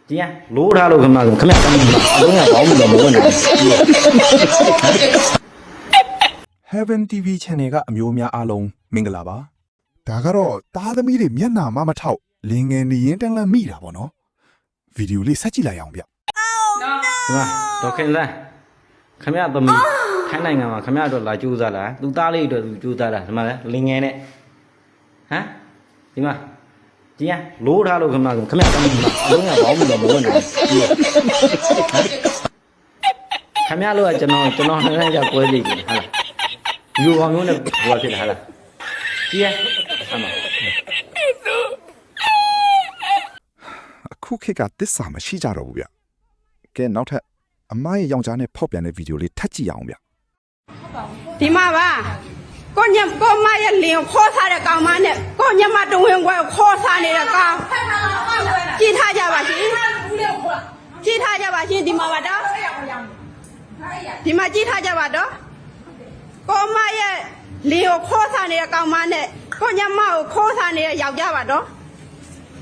ဒီကလိုးထားလို့ခမကခမတမ်းဘူးအလုံးကဘောင်းမလို့မဝင်နိုင် Heaven TV Channel ကအမျိုးများအားလုံးမင်္ဂလာပါ ဒါကတော့သားသမီးတွေမျက်နှာမထောက်လင်ငယ်နေရင်တန်းလန်းမိတာပေါ့နော်ဗီဒီယိုလေးဆက်ကြည့်လိုက်အောင်ဗျ ဒီမှာဒေါခင်စန်းခမသမီးထိုင်းနိုင်ငံမှာခမတို့လာကြိုးစားလားသူသားလေးတို့သူကြိုးစားလားဒီမှာလင်ငယ်နဲ့ဟမ်ဒီမှာဒီကလိုးထားလို့ခမတမ်းဘူးအလုံးကဘောင်းမလို့မဝင်နိုင်ခမလို့ကကျွန်တော်နှမ်းကြကွဲကြည့်တယ်ဟာလားယူအောင်မျိုးနဲ့ဘောဖြစ်လာဟာလားကြည့်ရအမ အခုခေတ်ကသစ္စာမရှိကြတော့ဘူးဗျကဲနောက်ထပ်အမရဲ့ယောက်ျားနဲ့ဖောက်ပြန်တဲ့ဗီဒီယိုလေးထပ်ကြည့်အောင်ဗျ ဒီမှာပါကိုမရဲ့လင်ကိုခေါ်ထားတဲ့ကောင်မနဲ့ကိုညမတဝင်းခွဲကိုခေါ်ထားနေတဲ့ကောင်ကြည့်ထားကြပါရှင်ကြည့်ထားကြပါရှင်ဒီမှာပါတော့ဒီမှာကြည့်ထားကြပါတော့ကိုမရဲ့လင်ကိုခေါ်ထားနေတဲ့ကောင်မနဲ့ကိုညမကိုခေါ်ထားနေတဲ့ယောက်ျားပါတော့